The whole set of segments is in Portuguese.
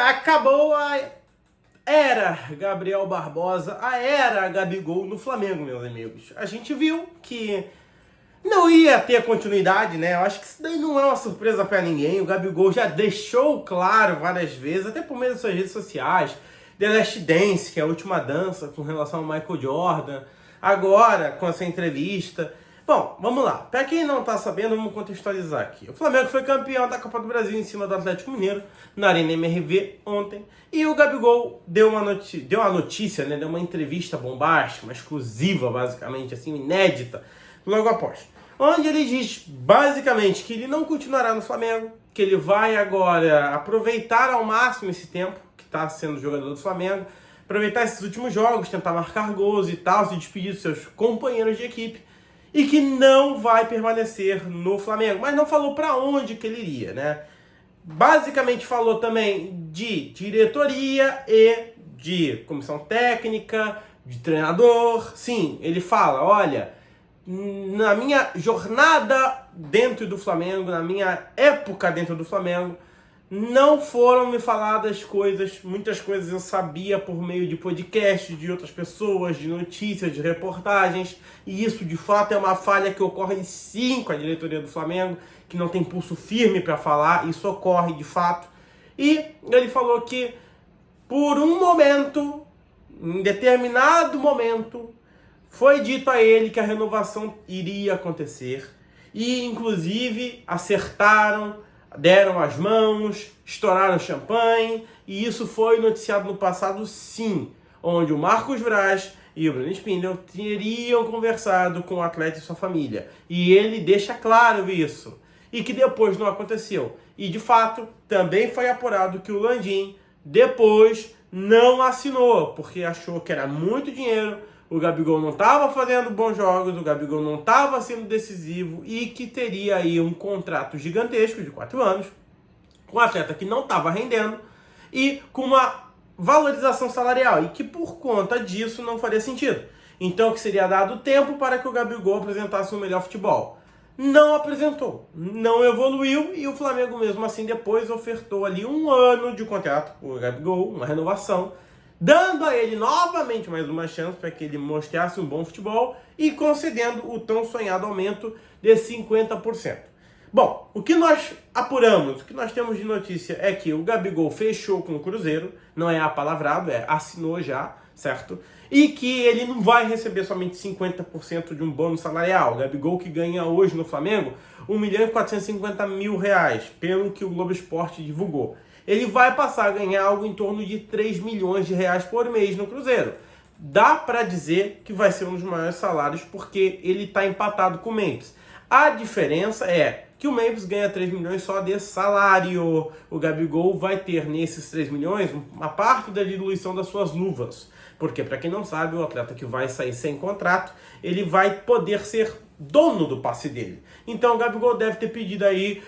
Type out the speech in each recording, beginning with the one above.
Acabou a era Gabriel Barbosa, a era Gabigol no Flamengo, meus amigos. A gente viu que não ia ter continuidade, né? Eu acho que isso daí não é uma surpresa pra ninguém. O Gabigol já deixou claro várias vezes, até por meio das suas redes sociais, The Last Dance, que é a última dança com relação ao Michael Jordan, agora com essa entrevista. Bom, vamos lá. Pra quem não tá sabendo, vamos contextualizar aqui. O Flamengo foi campeão da Copa do Brasil em cima do Atlético Mineiro, na Arena MRV ontem, e o Gabigol deu uma notícia, né? Deu uma entrevista bombástica, uma exclusiva, basicamente, assim, inédita, logo após. Onde ele diz, basicamente, que ele não continuará no Flamengo, que ele vai agora aproveitar ao máximo esse tempo que está sendo jogador do Flamengo, aproveitar esses últimos jogos, tentar marcar gols e tal, se despedir dos seus companheiros de equipe, e que não vai permanecer no Flamengo. Mas não falou para onde que ele iria, né? Basicamente falou também de diretoria e de comissão técnica, de treinador. Sim, ele fala, olha, na minha jornada dentro do Flamengo, na minha época dentro do Flamengo, não foram me faladas coisas, muitas coisas eu sabia por meio de podcasts, de outras pessoas, de notícias, de reportagens, e isso de fato é uma falha que ocorre sim com a diretoria do Flamengo, que não tem pulso firme para falar, isso ocorre de fato. E ele falou que por um momento, em determinado momento, foi dito a ele que a renovação iria acontecer, e inclusive acertaram, deram as mãos, estouraram champanhe, e isso foi noticiado no passado sim, onde o Marcos Braz e o Bruno Spindel teriam conversado com o atleta e sua família. E ele deixa claro isso, e que depois não aconteceu. E de fato, também foi apurado que o Landim depois não assinou, porque achou que era muito dinheiro, o Gabigol não estava fazendo bons jogos, o Gabigol não estava sendo decisivo e que teria aí um contrato gigantesco de 4 anos, com um atleta que não estava rendendo e com uma valorização salarial e que por conta disso não faria sentido. Então que seria dado tempo para que o Gabigol apresentasse um melhor futebol. Não apresentou, não evoluiu e o Flamengo mesmo assim depois ofertou ali 1 ano de contrato para o Gabigol, uma renovação, dando a ele novamente mais uma chance para que ele mostrasse um bom futebol e concedendo o tão sonhado aumento de 50%. Bom, o que nós apuramos, o que nós temos de notícia é que o Gabigol fechou com o Cruzeiro, não é apalavrado, assinou já, certo? E que ele não vai receber somente 50% de um bônus salarial. O Gabigol que ganha hoje no Flamengo R$1.450.000, pelo que o Globo Esporte divulgou. Ele vai passar a ganhar algo em torno de 3 milhões de reais por mês no Cruzeiro. Dá para dizer que vai ser um dos maiores salários porque ele está empatado com o Memphis. A diferença é que o Memphis ganha 3 milhões só de salário. O Gabigol vai ter nesses 3 milhões uma parte da diluição das suas luvas. Porque, para quem não sabe, o atleta que vai sair sem contrato, ele vai poder ser dono do passe dele. Então o Gabigol deve ter pedido aí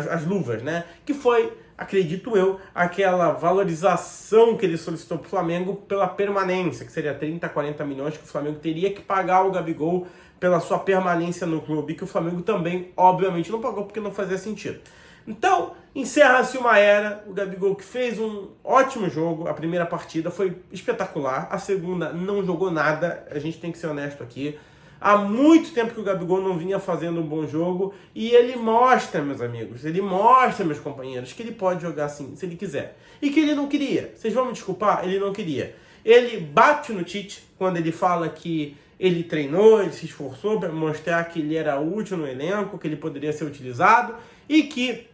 as luvas, né? Que foi, acredito eu, aquela valorização que ele solicitou para o Flamengo pela permanência, que seria 30, 40 milhões que o Flamengo teria que pagar ao Gabigol pela sua permanência no clube, que o Flamengo também, obviamente, não pagou porque não fazia sentido. Então, encerra-se uma era, o Gabigol que fez um ótimo jogo, a primeira partida foi espetacular, a segunda não jogou nada, a gente tem que ser honesto aqui. Há muito tempo que o Gabigol não vinha fazendo um bom jogo e ele mostra, meus amigos, ele mostra, meus companheiros, que ele pode jogar assim, se ele quiser. E que ele não queria. Vocês vão me desculpar? Ele não queria. Ele bate no Tite quando ele fala que ele treinou, ele se esforçou para mostrar que ele era útil no elenco, que ele poderia ser utilizado e que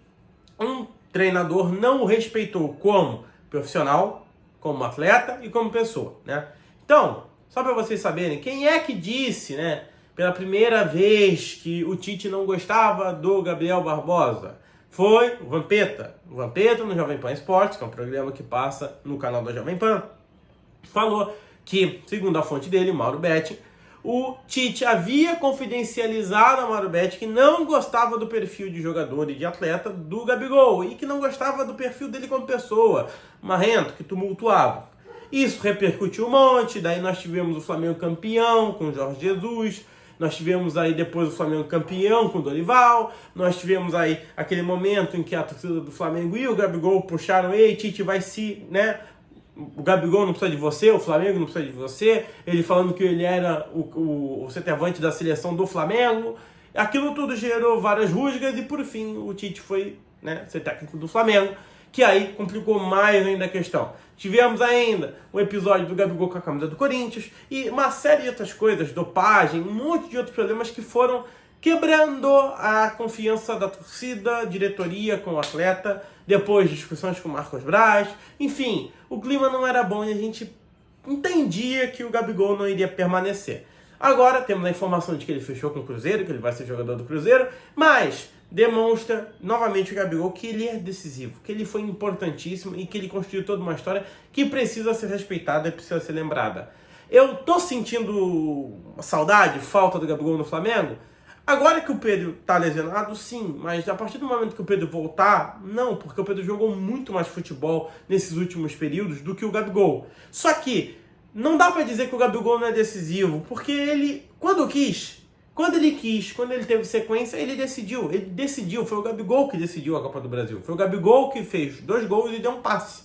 um treinador não o respeitou como profissional, como atleta e como pessoa, né? Então, só para vocês saberem, quem é que disse, né, pela primeira vez que o Tite não gostava do Gabriel Barbosa? Foi o Vampeta. O Vampeta, no Jovem Pan Esportes, que é um programa que passa no canal da Jovem Pan, falou que, segundo a fonte dele, Mauro Betti, o Tite havia confidencializado a Mauro Betti que não gostava do perfil de jogador e de atleta do Gabigol e que não gostava do perfil dele como pessoa, marrento, que tumultuava. Isso repercutiu um monte, daí nós tivemos o Flamengo campeão com o Jorge Jesus, nós tivemos aí depois o Flamengo campeão com o Dorival, nós tivemos aí aquele momento em que a torcida do Flamengo e o Gabigol puxaram, ei, Tite vai se, né, o Gabigol não precisa de você, o Flamengo não precisa de você, ele falando que ele era o centroavante da seleção do Flamengo. Aquilo tudo gerou várias rusgas e por fim o Tite foi, né, ser técnico do Flamengo, que aí complicou mais ainda a questão. Tivemos ainda o episódio do Gabigol com a camisa do Corinthians e uma série de outras coisas, dopagem, um monte de outros problemas que foram quebrando a confiança da torcida, diretoria com o atleta, depois discussões com o Marcos Braz, enfim, o clima não era bom e a gente entendia que o Gabigol não iria permanecer. Agora temos a informação de que ele fechou com o Cruzeiro, que ele vai ser jogador do Cruzeiro, mas demonstra novamente o Gabigol que ele é decisivo, que ele foi importantíssimo e que ele construiu toda uma história que precisa ser respeitada e precisa ser lembrada. Eu tô sentindo saudade, falta do Gabigol no Flamengo? Agora que o Pedro tá lesionado, sim, mas a partir do momento que o Pedro voltar, não, porque o Pedro jogou muito mais futebol nesses últimos períodos do que o Gabigol. Só que não dá pra dizer que o Gabigol não é decisivo, porque ele, quando ele teve sequência, ele decidiu, foi o Gabigol que decidiu a Copa do Brasil, foi o Gabigol que fez 2 gols e deu um passe.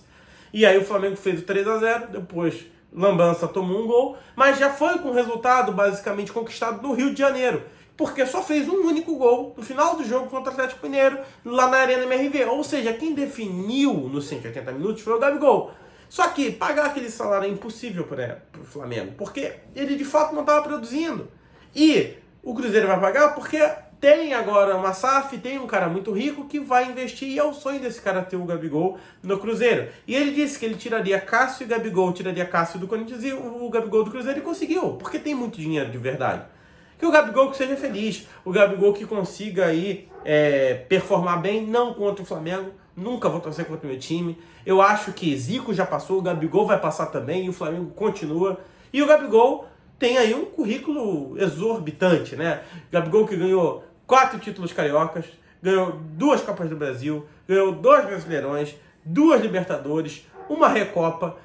E aí o Flamengo fez o 3-0, depois Lambança tomou um gol, mas já foi com resultado basicamente conquistado no Rio de Janeiro, porque só fez um único gol no final do jogo contra o Atlético Mineiro, lá na Arena MRV. Ou seja, quem definiu nos 180 minutos foi o Gabigol. Só que pagar aquele salário é impossível para o Flamengo, porque ele de fato não estava produzindo. E o Cruzeiro vai pagar porque tem agora uma SAF, tem um cara muito rico que vai investir, e é o sonho desse cara ter o Gabigol no Cruzeiro. E ele disse que ele tiraria Cássio e Gabigol, tiraria Cássio do Corinthians e o Gabigol do Cruzeiro, e conseguiu, porque tem muito dinheiro de verdade. Que o Gabigol que seja feliz, o Gabigol que consiga aí performar bem, não contra o Flamengo, nunca vou torcer contra o meu time. Eu acho que Zico já passou, o Gabigol vai passar também, e o Flamengo continua. E o Gabigol tem aí um currículo exorbitante, né? Gabigol que ganhou 4 títulos cariocas, ganhou 2 Copas do Brasil, ganhou 2 Brasileirões, 2 Libertadores, uma Recopa,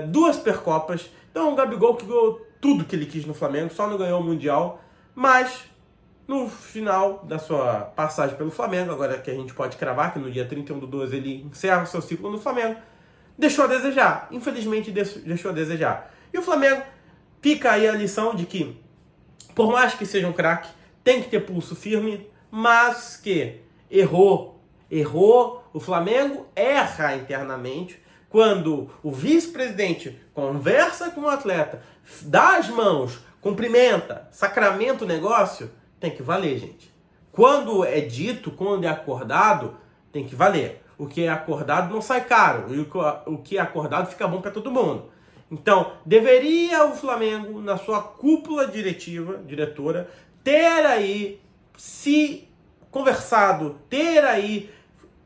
2 Supercopas. Então o Gabigol que ganhou tudo que ele quis no Flamengo, só não ganhou o Mundial. Mas, no final da sua passagem pelo Flamengo, agora que a gente pode cravar que no dia 31/12 ele encerra o seu ciclo no Flamengo, deixou a desejar. Infelizmente, deixou a desejar. E o Flamengo fica aí a lição de que, por mais que seja um craque, tem que ter pulso firme, mas que errou, o Flamengo erra internamente. Quando o vice-presidente conversa com o atleta, dá as mãos, cumprimenta, sacramenta o negócio, tem que valer, gente. Quando é dito, quando é acordado, tem que valer. O que é acordado não sai caro, e o que é acordado fica bom para todo mundo. Então, deveria o Flamengo, na sua cúpula diretora, ter aí se conversado, ter aí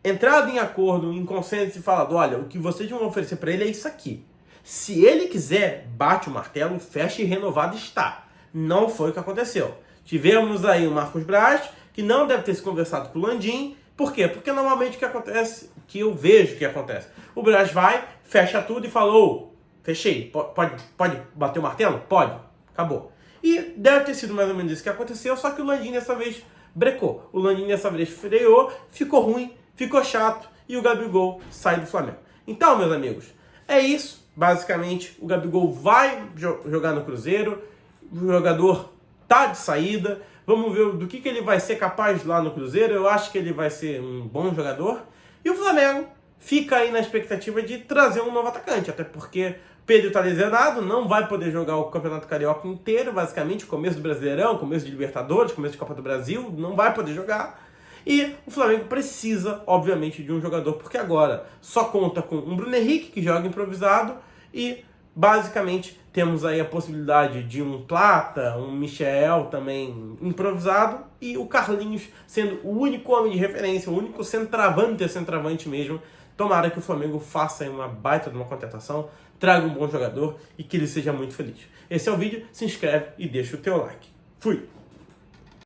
entrado em acordo, em consenso e falado, olha, o que vocês vão oferecer para ele é isso aqui. Se ele quiser, bate o martelo, fecha e renovado está. Não foi o que aconteceu. Tivemos aí o Marcos Braz, que não deve ter se conversado com o Landim. Por quê? Porque normalmente o que acontece, que eu vejo que acontece, o Braz vai, fecha tudo e falou, fechei, pode bater o martelo? Pode, acabou. E deve ter sido mais ou menos isso que aconteceu, só que o Landim dessa vez brecou. O Landim dessa vez freou, ficou ruim, ficou chato e o Gabigol sai do Flamengo. Então, meus amigos, é isso. Basicamente, o Gabigol vai jogar no Cruzeiro, o jogador tá de saída, vamos ver do que ele vai ser capaz lá no Cruzeiro. Eu acho que ele vai ser um bom jogador. E o Flamengo fica aí na expectativa de trazer um novo atacante, até porque Pedro está lesionado, não vai poder jogar o Campeonato Carioca inteiro, basicamente, começo do Brasileirão, começo de Libertadores, começo de Copa do Brasil, não vai poder jogar. E o Flamengo precisa, obviamente, de um jogador, porque agora só conta com um Bruno Henrique, que joga improvisado, e basicamente temos aí a possibilidade de um Plata, um Michel também improvisado, e o Carlinhos sendo o único homem de referência, o único centroavante mesmo. Tomara que o Flamengo faça aí uma baita de uma contratação, traga um bom jogador e que ele seja muito feliz. Esse é o vídeo, se inscreve e deixa o teu like. Fui!